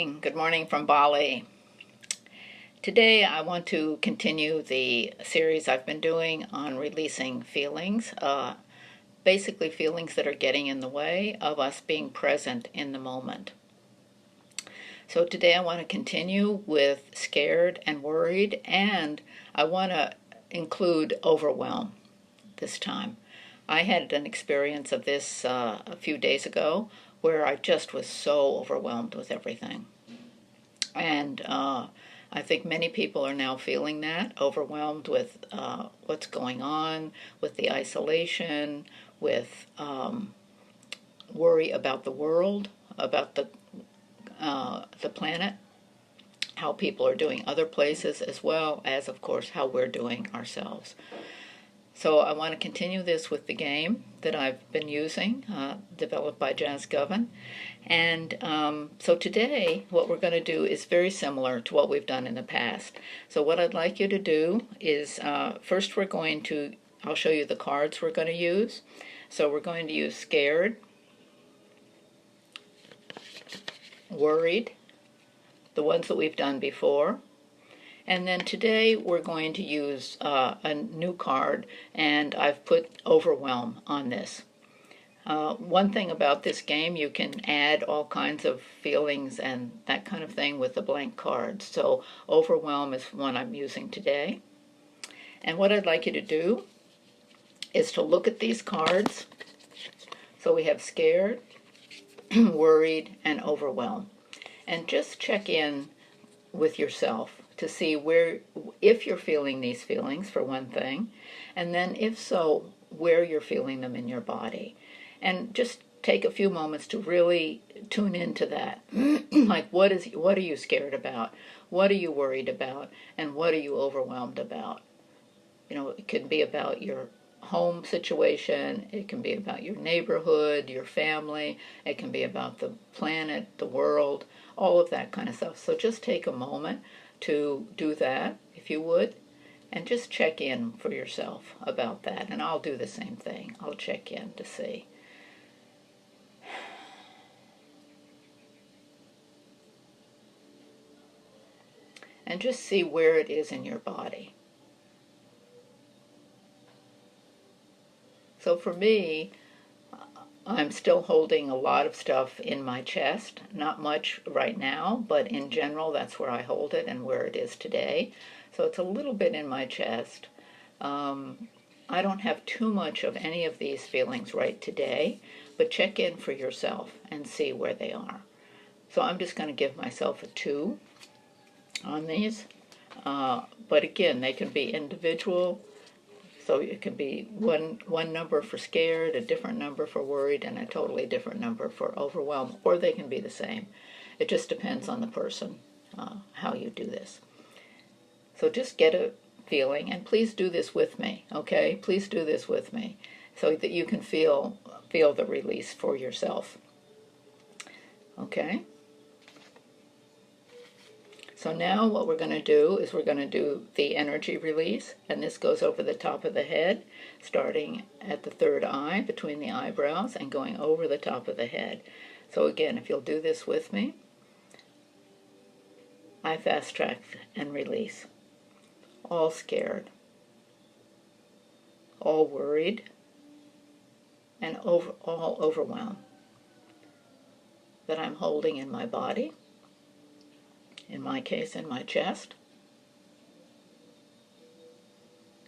Good morning from Bali. Today I want to continue the series I've been doing on releasing feelings, basically feelings that are getting in the way of us being present in the moment. So today I want to continue with scared and worried, and I want to include overwhelm this time. I had an experience of this a few days ago where I just was so overwhelmed with everything. And I think many people are now feeling that, overwhelmed with what's going on, with the isolation, with worry about the world, about the planet, how people are doing other places, as well as, of course, how we're doing ourselves. So I want to continue this with the game that I've been using, developed by Jas Govan. And so today, what we're going to do is very similar to what we've done in the past. So what I'd like you to do is, first I'll show you the cards we're going to use. So we're going to use scared, worried, the ones that we've done before. And then today we're going to use a new card, and I've put overwhelm on this. One thing about this game, you can add all kinds of feelings and that kind of thing with the blank cards. So overwhelm is one I'm using today. And what I'd like you to do is to look at these cards. So we have scared, worried, and overwhelm. And just check in with yourself to see if you're feeling these feelings, for one thing, and then if so, where you're feeling them in your body. And just take a few moments to really tune into that. Like, what are you scared about? What are you worried about? And what are you overwhelmed about? You know, it could be about your home situation, it can be about your neighborhood, your family, it can be about the planet, the world, all of that kind of stuff. So just take a moment to do that, if you would, and just check in for yourself about that. And I'll do the same thing. I'll check in to see. And just see where it is in your body. So for me, I'm still holding a lot of stuff in my chest. Not much right now, but in general, that's where I hold it and where it is today. So it's a little bit in my chest. I don't have too much of any of these feelings right today, but check in for yourself and see where they are. So I'm just going to give myself a 2 on these. But again, they can be individual. So it can be one number for scared, a different number for worried, and a totally different number for overwhelmed, or they can be the same. It just depends on the person, how you do this. So just get a feeling, and please do this with me, okay? Please do this with me so that you can feel the release for yourself, okay? So now what we're going to do is we're going to do the energy release, and this goes over the top of the head, starting at the third eye, between the eyebrows, and going over the top of the head. So again, if you'll do this with me, I fast track and release. All scared, all worried, and all overwhelmed that I'm holding in my body. In my case, in my chest,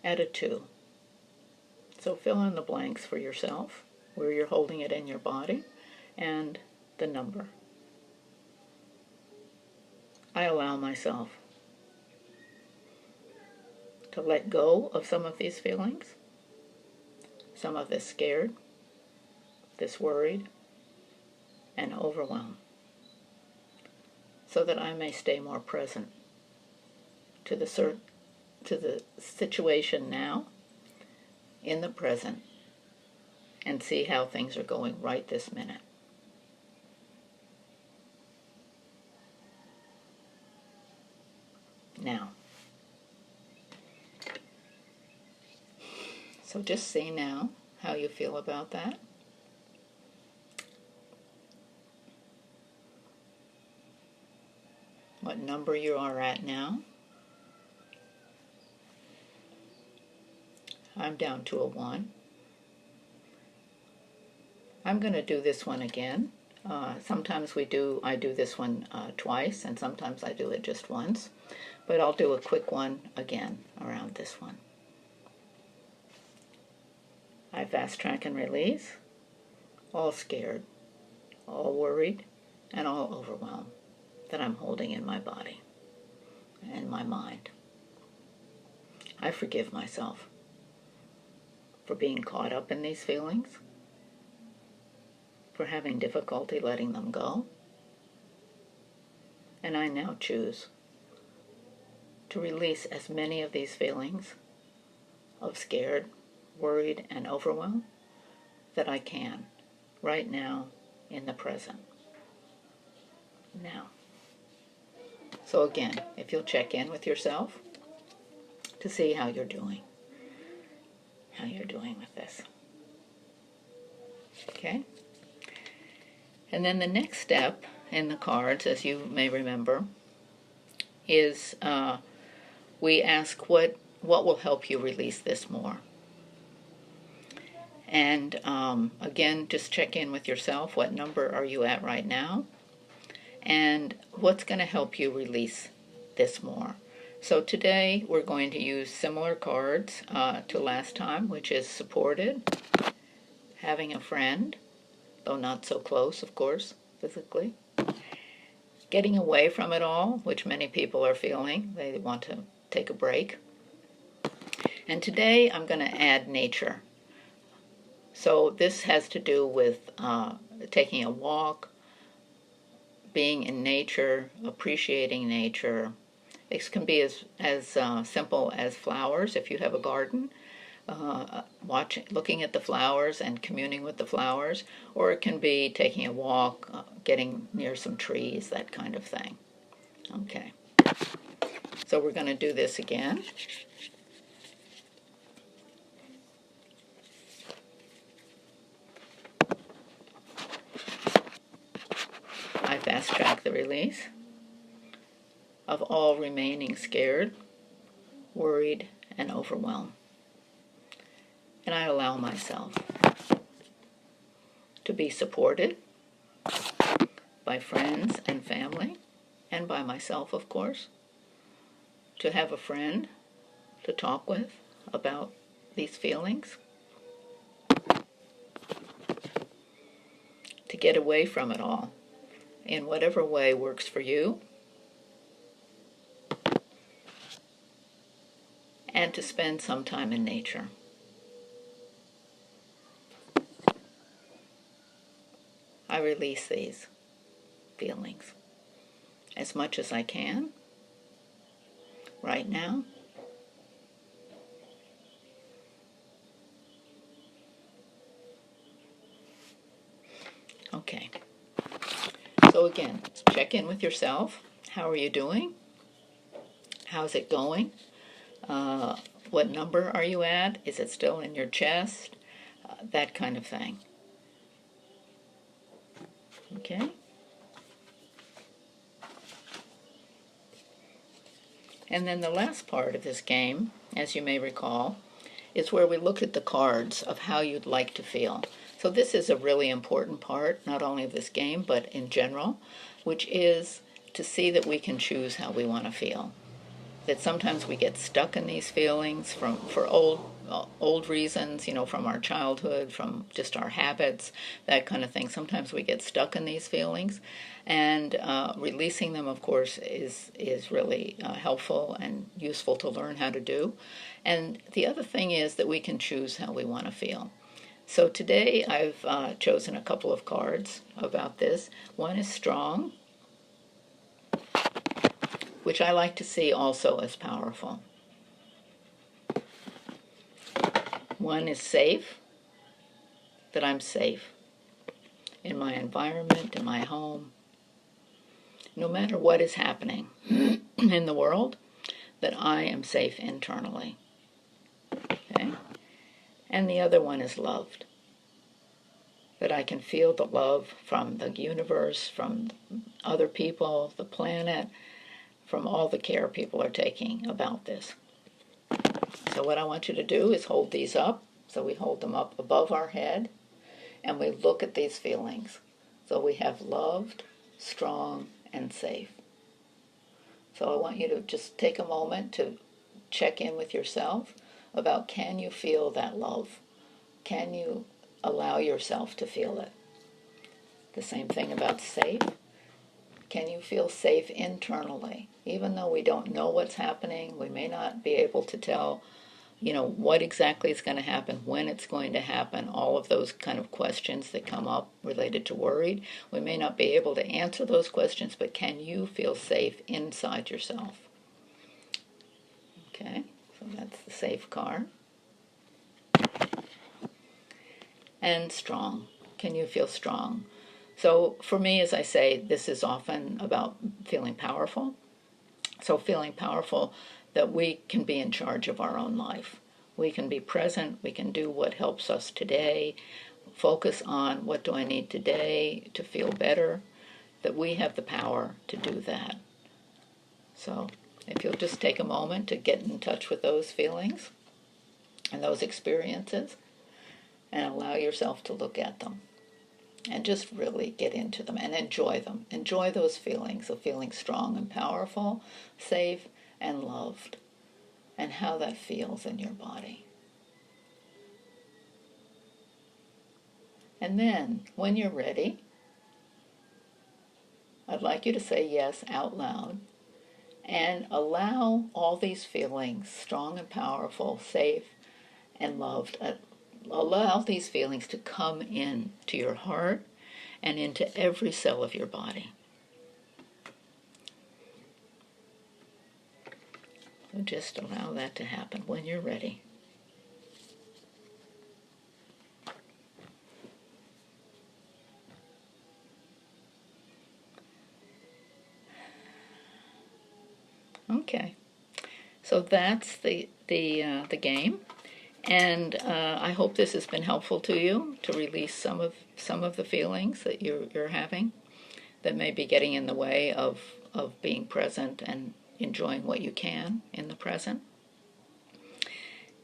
at a 2. So fill in the blanks for yourself, where you're holding it in your body, and the number. I allow myself to let go of some of these feelings, some of this scared, this worried, and overwhelmed, so that I may stay more present to the situation now, in the present, and see how things are going right this minute. Now, so just see now how you feel about that. what number you are at now. I'm down to a 1. I'm going to do this one again. Sometimes I do this one twice, and sometimes I do it just once. But I'll do a quick one again around this one. I fast track and release, all scared, all worried, and all overwhelmed that I'm holding in my body and my mind. I forgive myself for being caught up in these feelings, for having difficulty letting them go, and I now choose to release as many of these feelings of scared, worried, and overwhelmed that I can right now in the present. Now. So again, if you'll check in with yourself to see how you're doing with this. Okay? And then the next step in the cards, as you may remember, is we ask what will help you release this more. And again, just check in with yourself. What number are you at right now? And what's going to help you release this more? So today we're going to use similar cards to last time, which is supported, having a friend, though not so close, of course, physically, getting away from it all, which many people are feeling. They want to take a break. And today I'm going to add nature. So this has to do with taking a walk, being in nature, appreciating nature. It can be as simple as flowers if you have a garden, looking at the flowers and communing with the flowers, or it can be taking a walk, getting near some trees, that kind of thing. Okay, so we're going to do this again. I fast track the release of all remaining scared, worried, and overwhelmed. And I allow myself to be supported by friends and family, and by myself, of course, to have a friend to talk with about these feelings, to get away from it all in whatever way works for you, and to spend some time in nature. I release these feelings as much as I can right now. Okay. So again, check in with yourself. How are you doing? How's it going? What number are you at? Is it still in your chest? That kind of thing. Okay? And then the last part of this game, as you may recall, is where we look at the cards of how you'd like to feel. So this is a really important part, not only of this game, but in general, which is to see that we can choose how we want to feel. That sometimes we get stuck in these feelings for old reasons, from our childhood, from just our habits, that kind of thing. Sometimes we get stuck in these feelings, and releasing them, of course, is really helpful and useful to learn how to do. And the other thing is that we can choose how we want to feel. So today I've chosen a couple of cards about this. One is strong, which I like to see also as powerful. One is safe, that I'm safe in my environment, in my home. No matter what is happening in the world, that I am safe internally. Okay? And the other one is loved, that I can feel the love from the universe, from other people, the planet, from all the care people are taking about this. So what I want you to do is hold these up. So we hold them up above our head, and we look at these feelings. So we have loved, strong, and safe. So I want you to just take a moment to check in with yourself about, can you feel that love? Can you allow yourself to feel it? The same thing about safe. Can you feel safe internally? Even though we don't know what's happening, we may not be able to tell, what exactly is going to happen, when it's going to happen, all of those kind of questions that come up related to worried. We may not be able to answer those questions, but can you feel safe inside yourself? Okay, so that's the safe card. And strong. Can you feel strong? So for me, as I say, this is often about feeling powerful. So feeling powerful that we can be in charge of our own life. We can be present. We can do what helps us today. Focus on, what do I need today to feel better? That we have the power to do that. So if you'll just take a moment to get in touch with those feelings and those experiences and allow yourself to look at them and just really get into them and enjoy them. Enjoy those feelings of feeling strong and powerful, safe and loved, and how that feels in your body. And then, when you're ready, I'd like you to say yes out loud and allow all these feelings, strong and powerful, safe and loved, allow these feelings to come in to your heart and into every cell of your body. So just allow that to happen when you're ready. Okay, so that's the game. And I hope this has been helpful to you to release some of the feelings that you're having that may be getting in the way of being present and enjoying what you can in the present.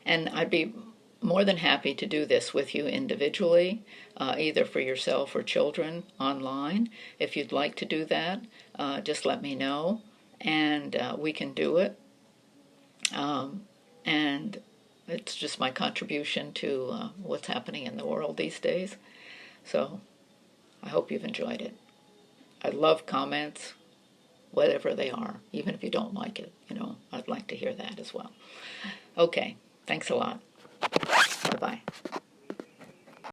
And I'd be more than happy to do this with you individually, either for yourself or children online. If you'd like to do that, just let me know, and we can do it. And it's just my contribution to what's happening in the world these days. So I hope you've enjoyed it. I love comments, whatever they are, even if you don't like it. I'd like to hear that as well. Okay, thanks a lot. Bye-bye.